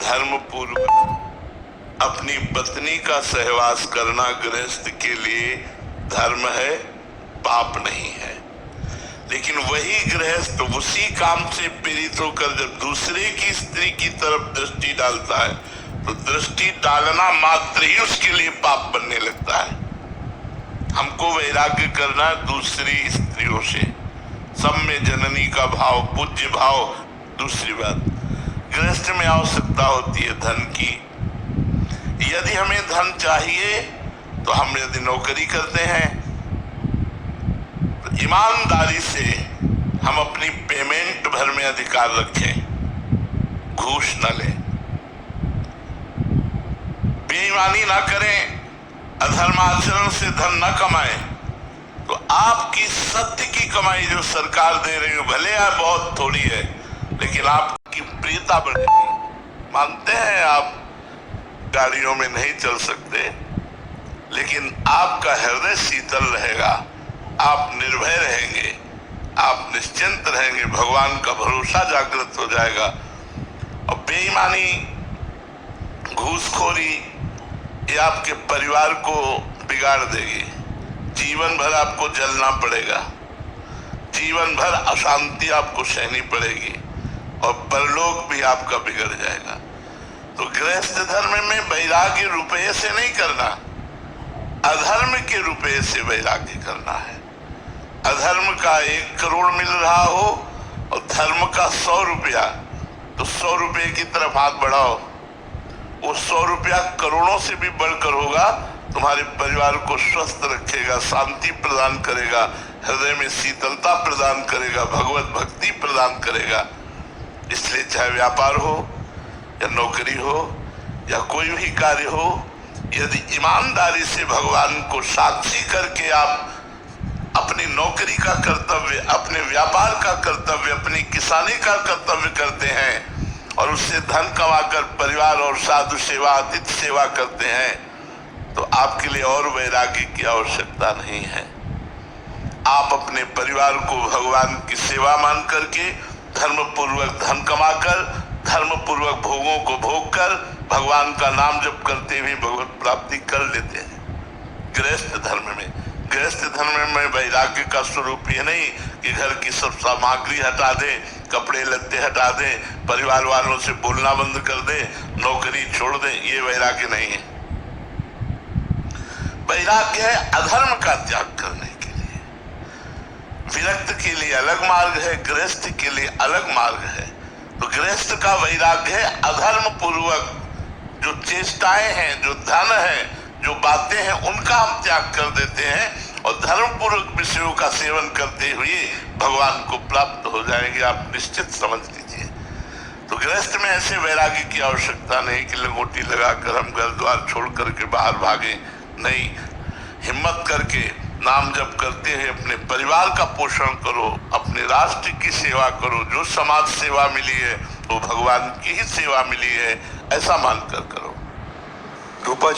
धर्म पूर्वक अपनी पत्नी का सहवास करना गृहस्थ के लिए धर्म है, पाप नहीं है। लेकिन वही गृहस्थ उसी काम से पीड़ित होकर जब दूसरे की स्त्री की तरफ दृष्टि डालता है तो दृष्टि डालना मात्र ही उसके लिए पाप बनने लगता है। हमको वैराग्य करना दूसरी स्त्रियों से, सम्य जननी का भाव, पूज्य भाव। दूसरी बात, गृहस्थ में आवश्यकता होती है धन की। यदि हमें धन चाहिए तो हम यदि नौकरी करते हैं तो ईमानदारी से हम अपनी पेमेंट भर में अधिकार रखें, घूस न लें, बेईमानी ना करें, अधर्माचरण से धन न कमाएं। तो आपकी सत्य की कमाई जो सरकार दे रही है भले यार बहुत थोड़ी है, लेकिन आपकी प्रियता बढ़ेगी। मानते हैं आप गाड़ियों में नहीं चल सकते, लेकिन आपका हृदय शीतल रहेगा, आप निर्भय रहेंगे, आप निश्चिंत रहेंगे, भगवान का भरोसा जागृत हो जाएगा। और बेईमानी, घूसखोरी ये आपके परिवार को बिगाड़ देगी। जीवन भर आपको जलना पड़ेगा, जीवन भर अशांति आपको सहनी पड़ेगी और परलोक भी आपका बिगड़ जाएगा। तो गृहस्थ धर्म में वैराग्य रुपये से नहीं करना, अधर्म के रुपये से वैराग्य करना है। अधर्म का 1 करोड़ मिल रहा हो और धर्म का 100 रुपया, तो 100 रुपये की तरफ हाथ बढ़ाओ। वो 100 रुपया करोड़ों से भी बढ़कर होगा, तुम्हारे परिवार को स्वस्थ रखेगा, शांति प्रदान करेगा, हृदय में शीतलता प्रदान करेगा, भगवत भक्ति प्रदान करेगा। इसलिए चाहे व्यापार हो या नौकरी हो या कोई भी कार्य हो, यदि ईमानदारी से भगवान को साक्षी करके आप अपनी नौकरी का कर्तव्य, अपने व्यापार का कर्तव्य, अपनी किसानी का कर्तव्य करते हैं और उससे धन कमाकर परिवार और साधु सेवा, अतिथि सेवा करते हैं, तो आपके लिए और वैराग्य की आवश्यकता नहीं है। आप अपने परिवार को भगवान की सेवा मान करके धर्म पूर्वक धन कमाकर, धर्म पूर्वक भोगों को भोग कर, भगवान का नाम जप करते हुए भगवत प्राप्ति कर लेते हैं। गृहस्थ धर्म में वैराग्य का स्वरूप ये नहीं कि घर की सब सामग्री हटा दे, कपड़े लत्ते हटा दे, परिवार वालों से बोलना बंद कर दे, नौकरी छोड़ दे, ये वैराग्य नहीं है। वैराग्य है अधर्म का त्याग करने के लिए। विरक्त के लिए अलग मार्ग है, गृहस्थ के लिए अलग मार्ग है। तो गृहस्थ का वैराग्य है अधर्म पूर्वक जो चेष्टाएं हैं, जो धन है, जो बातें हैं, उनका हम त्याग कर देते हैं और धर्म पूर्वक विषयों का सेवन करते हुए भगवान को प्राप्त हो जाएंगे। आप निश्चित समझ लीजिए। तो गृहस्थ में ऐसे वैराग्य की आवश्यकता नहीं कि लंगोटी लगाकर हम घर द्वार छोड़ करके बाहर भागे। नहीं, हिम्मत करके नाम जप करते हुए अपने परिवार का पोषण करो, अपने राष्ट्र की सेवा करो। जो समाज सेवा मिली है वो भगवान की ही सेवा मिली है, ऐसा मानकर करो।